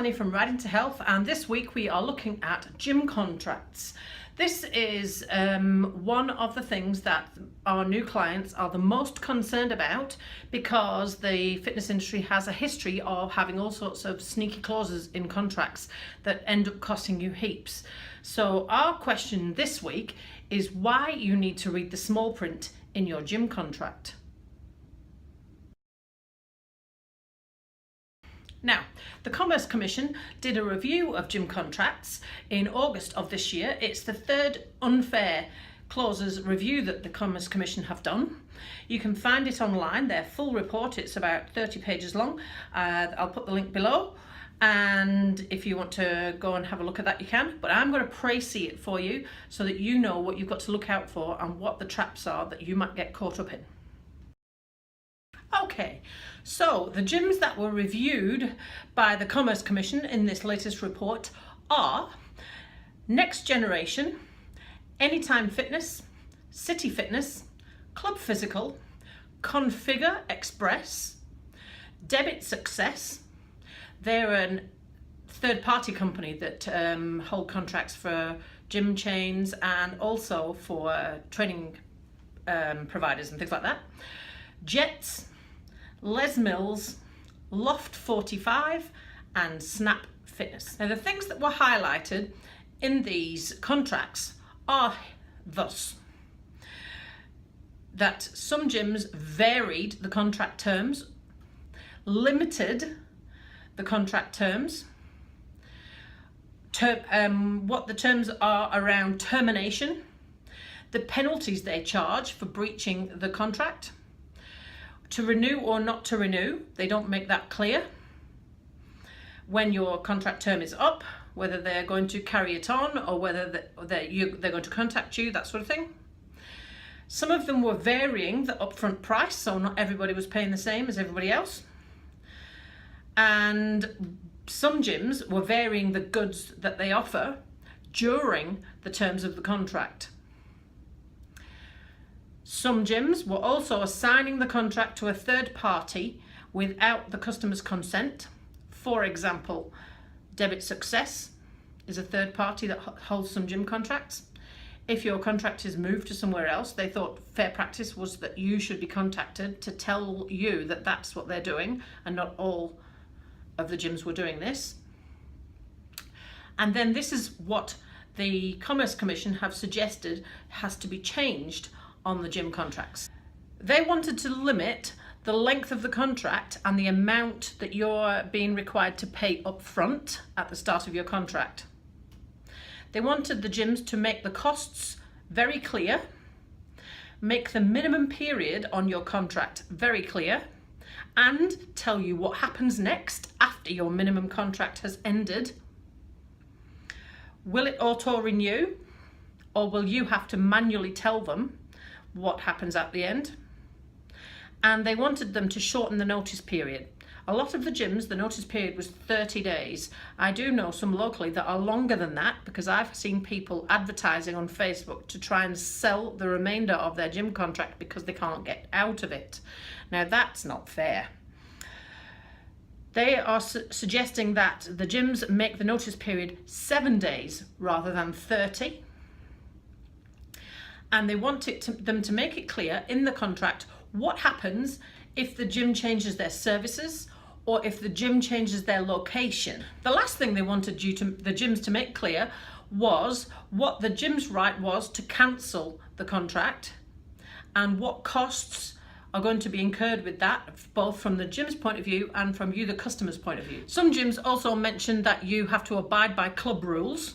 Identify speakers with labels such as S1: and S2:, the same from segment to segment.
S1: Annie from Riding to Health, and this week we are looking at gym contracts. This is one of the things that our new clients are the most concerned about because the fitness industry has a history of having all sorts of sneaky clauses in contracts that end up costing you heaps. So our question this week is why you need to read the small print in your gym contract. Now, the Commerce Commission did a review of gym contracts in August of this year. It's the third unfair clauses review that the Commerce Commission have done. You can find it online, their full report. It's about 30 pages long. I'll put the link below, and if you want to go and have a look at that, you can. But I'm going to précis it for you so that you know what you've got to look out for and what the traps are that you might get caught up in. Okay, so the gyms that were reviewed by the Commerce Commission in this latest report are Next Generation, Anytime Fitness, City Fitness, Club Physical, Configure Express, Debit Success. They're a third-party company that hold contracts for gym chains and also for training providers and things like that. Jets, Les Mills, Loft 45 and Snap Fitness. Now the things that were highlighted in these contracts are thus: that some gyms varied the contract terms, limited the contract terms, what the terms are around termination, the penalties they charge for breaching the contract, to renew or not to renew, they don't make that clear. When your contract term is up, whether they're going to carry it on or whether they're going to contact you, that sort of thing. Some of them were varying the upfront price, so not everybody was paying the same as everybody else. And some gyms were varying the goods that they offer during the terms of the contract. Some gyms were also assigning the contract to a third party without the customer's consent. For example, Debit Success is a third party that holds some gym contracts. If your contract is moved to somewhere else, they thought fair practice was that you should be contacted to tell you that that's what they're doing, and not all of the gyms were doing this. And then this is what the Commerce Commission have suggested has to be changed on the gym contracts. They wanted to limit the length of the contract and the amount that you're being required to pay up front at the start of your contract. They wanted the gyms to make the costs very clear, make the minimum period on your contract very clear, and tell you what happens next after your minimum contract has ended. Will it auto-renew, or will you have to manually tell them what happens at the end? And they wanted them to shorten the notice period. A lot of the gyms, the notice period was 30 days. I do know some locally that are longer than that, because I've seen people advertising on Facebook to try and sell the remainder of their gym contract because they can't get out of it. Now that's not fair. They are suggesting that the gyms make the notice period 7 days rather than 30. And they want them to make it clear in the contract what happens if the gym changes their services or if the gym changes their location. The last thing they wanted the gyms to make clear was what the gym's right was to cancel the contract and what costs are going to be incurred with that, both from the gym's point of view and from you, the customer's point of view. Some gyms also mentioned that you have to abide by club rules,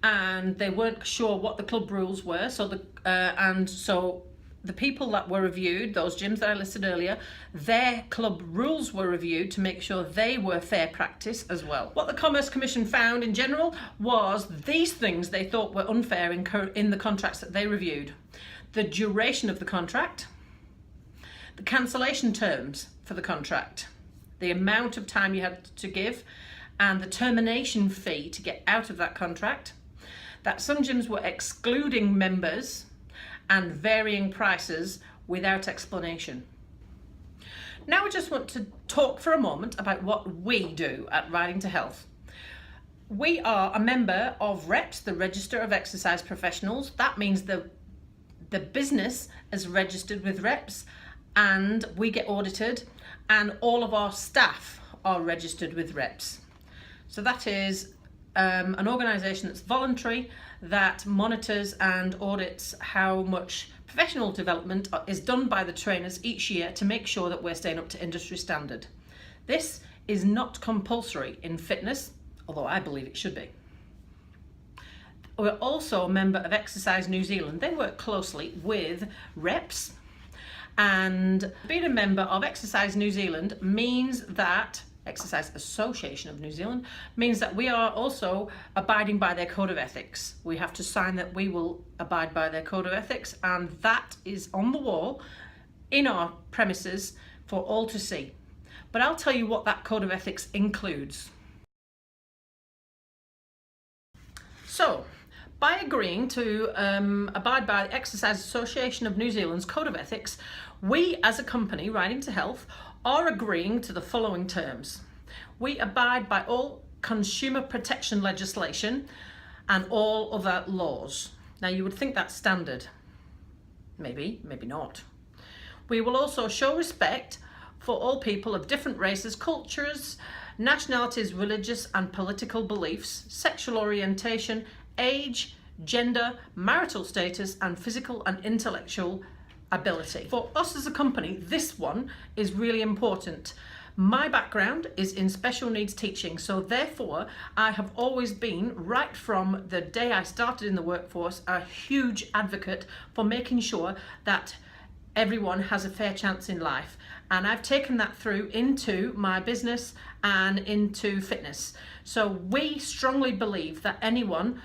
S1: and they weren't sure what the club rules were. So the people that were reviewed, those gyms that I listed earlier, their club rules were reviewed to make sure they were fair practice as well. What the Commerce Commission found in general was these things they thought were unfair in the contracts that they reviewed: the duration of the contract, the cancellation terms for the contract, the amount of time you had to give, and the termination fee to get out of that contract, that some gyms were excluding members, and varying prices without explanation. Now I just want to talk for a moment about what we do at Riding to Health. We are a member of REPS, the Register of Exercise Professionals. That means the business is registered with REPS and we get audited, and all of our staff are registered with REPS. So that is an organisation that's voluntary, that monitors and audits how much professional development is done by the trainers each year to make sure that we're staying up to industry standard. This is not compulsory in fitness, although I believe it should be. We're also a member of Exercise New Zealand. They work closely with REPS, and being a member of Exercise New Zealand means that Exercise Association of New Zealand means that we are also abiding by their code of ethics. We have to sign that we will abide by their code of ethics, and that is on the wall in our premises for all to see. But I'll tell you what that code of ethics includes. So, by agreeing to abide by the Exercise Association of New Zealand's code of ethics, we as a company, Riding to Health, are agreeing to the following terms. We abide by all consumer protection legislation and all other laws. Now you would think that's standard. Maybe, maybe not. We will also show respect for all people of different races, cultures, nationalities, religious and political beliefs, sexual orientation, age, gender, marital status and physical and intellectual ability. For us as a company, this one is really important. My background is in special needs teaching, so therefore I have always been, right from the day I started in the workforce, a huge advocate for making sure that everyone has a fair chance in life. And I've taken that through into my business and into fitness. So we strongly believe that anyone,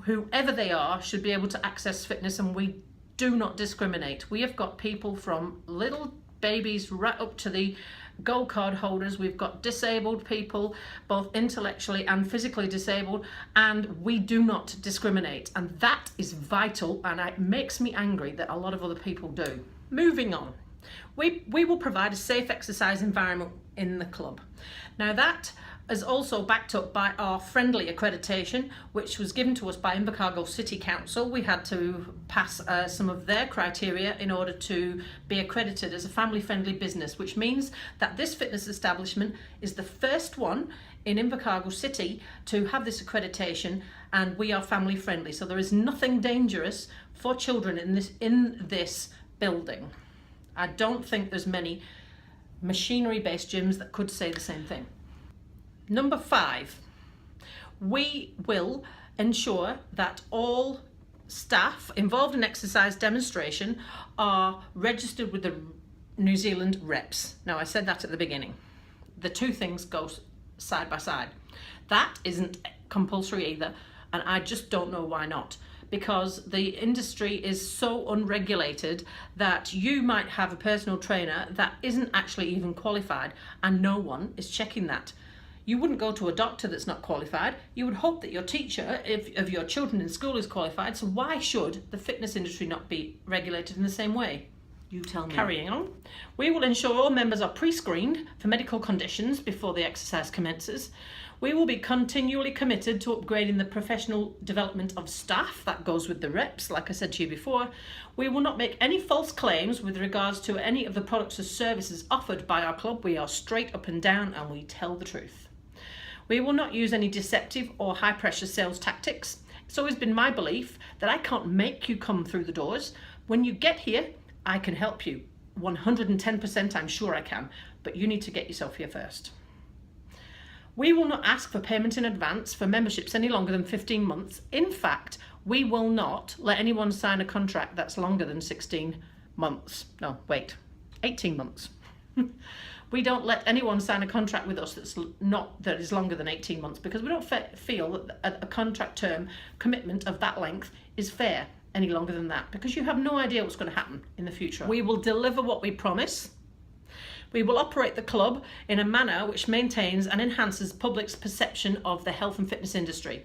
S1: whoever they are, should be able to access fitness, and we do not discriminate. We have got people from little babies right up to the gold card holders. We've got disabled people, both intellectually and physically disabled, and we do not discriminate. And that is vital, and it makes me angry that a lot of other people do. Moving on. We will provide a safe exercise environment in the club. Now that is also backed up by our friendly accreditation, which was given to us by Invercargill City Council. We had to pass some of their criteria in order to be accredited as a family-friendly business, which means that this fitness establishment is the first one in Invercargill City to have this accreditation, and we are family-friendly. So there is nothing dangerous for children in this building. I don't think there's many machinery-based gyms that could say the same thing. Number 5, we will ensure that all staff involved in exercise demonstration are registered with the New Zealand REPS. Now I said that at the beginning. The two things go side by side. That isn't compulsory either, and I just don't know why not. Because the industry is so unregulated that you might have a personal trainer that isn't actually even qualified, and no one is checking that. You wouldn't go to a doctor that's not qualified. You would hope that your teacher of your children in school is qualified. So why should the fitness industry not be regulated in the same way? You tell me. Carrying on. We will ensure all members are pre-screened for medical conditions before the exercise commences. We will be continually committed to upgrading the professional development of staff. That goes with the REPS, like I said to you before. We will not make any false claims with regards to any of the products or services offered by our club. We are straight up and down, and we tell the truth. We will not use any deceptive or high pressure sales tactics. It's always been my belief that I can't make you come through the doors. When you get here, I can help you. 110% I'm sure I can, but you need to get yourself here first. We will not ask for payment in advance for memberships any longer than 15 months. In fact, we will not let anyone sign a contract that's longer than 16 months. No, wait, 18 months. We don't let anyone sign a contract with us that is longer than 18 months, because we don't feel that a contract term commitment of that length is fair any longer than that, because you have no idea what's going to happen in the future. We will deliver what we promise. We will operate the club in a manner which maintains and enhances public's perception of the health and fitness industry.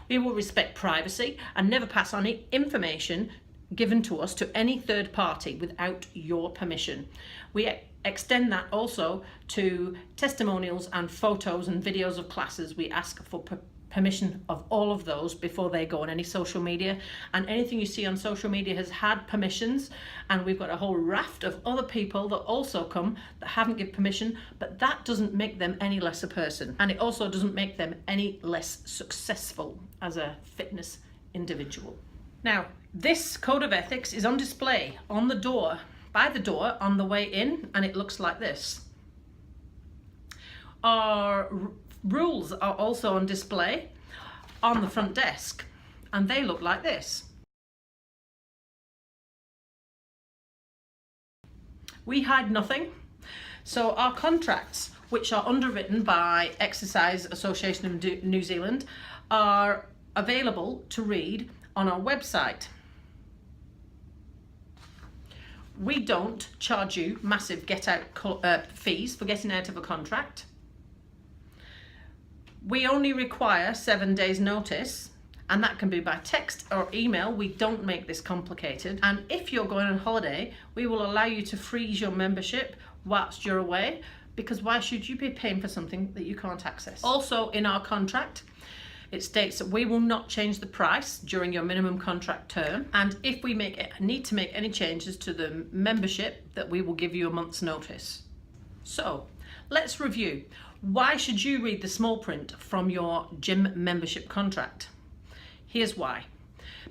S1: We will respect privacy and never pass on any information given to us to any third party without your permission. We extend that also to testimonials and photos and videos of classes. We ask for permission of all of those before they go on any social media, and anything you see on social media has had permissions, and we've got a whole raft of other people that also come that haven't given permission, but that doesn't make them any less a person, and it also doesn't make them any less successful as a fitness individual. Now, this code of ethics is on display on the door, by the door on the way in, and it looks like this. Our rules are also on display on the front desk, and they look like this. We hide nothing. So our contracts, which are underwritten by Exercise Association of New Zealand, are available to read on our website. We don't charge you massive fees for getting out of a contract. We only require 7 days notice, and that can be by text or email. We don't make this complicated. And if you're going on holiday, we will allow you to freeze your membership whilst you're away, because why should you be paying for something that you can't access? Also in our contract, it states that we will not change the price during your minimum contract term, and if we need to make any changes to the membership, that we will give you a month's notice. So let's review. Why should you read the small print from your gym membership contract? Here's why.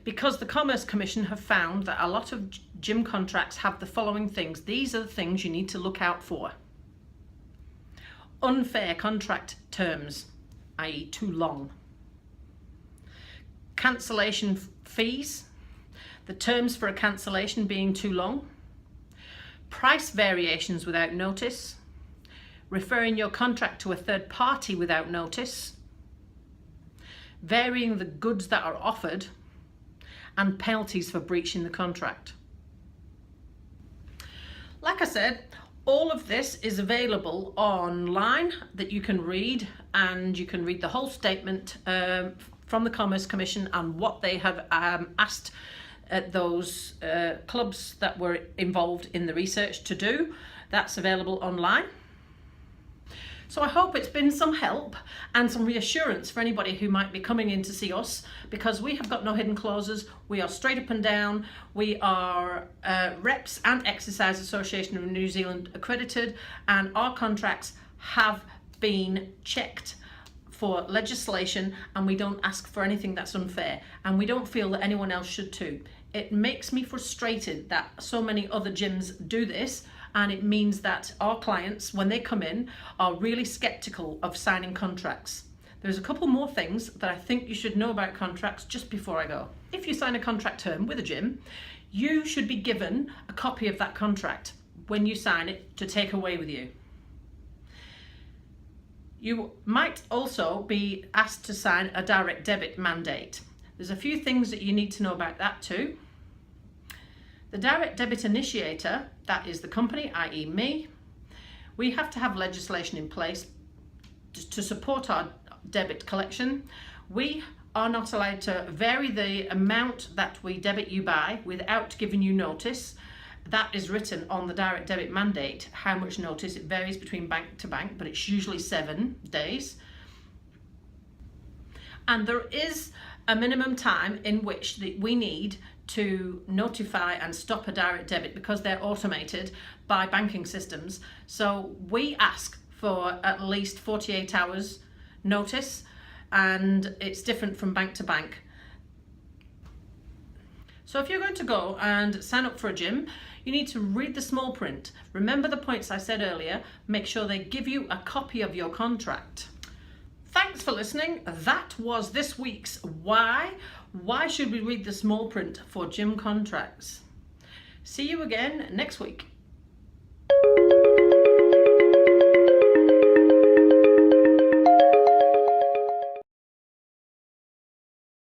S1: Because the Commerce Commission have found that a lot of gym contracts have the following things. These are the things you need to look out for. Unfair contract terms, i.e. too long. Cancellation fees, the terms for a cancellation being too long. Price variations without notice. Referring your contract to a third party without notice, varying the goods that are offered, and penalties for breaching the contract. Like I said, all of this is available online that you can read, and you can read the whole statement from the Commerce Commission and what they have asked those clubs that were involved in the research to do. That's available online. So I hope it's been some help and some reassurance for anybody who might be coming in to see us, because we have got no hidden clauses. We are straight up and down. We are Reps and Exercise Association of New Zealand accredited, and our contracts have been checked for legislation, and we don't ask for anything that's unfair, and we don't feel that anyone else should too. It makes me frustrated that so many other gyms do this, and it means that our clients, when they come in, are really skeptical of signing contracts. There's a couple more things that I think you should know about contracts just before I go. If you sign a contract term with a gym, you should be given a copy of that contract when you sign it to take away with you. You might also be asked to sign a direct debit mandate. There's a few things that you need to know about that too. The direct debit initiator, that is the company, i.e. me, we have to have legislation in place to support our debit collection. We are not allowed to vary the amount that we debit you by without giving you notice. That is written on the direct debit mandate, how much notice. It varies between bank to bank, but it's usually 7 days. And there is a minimum time in which we need to notify and stop a direct debit, because they're automated by banking systems. So we ask for at least 48 hours notice, and it's different from bank to bank. So if you're going to go and sign up for a gym, you need to read the small print. Remember the points I said earlier. Make sure they give you a copy of your contract. Thanks for listening. That was this week's Why. Why should we read the small print for gym contracts? See you again next week.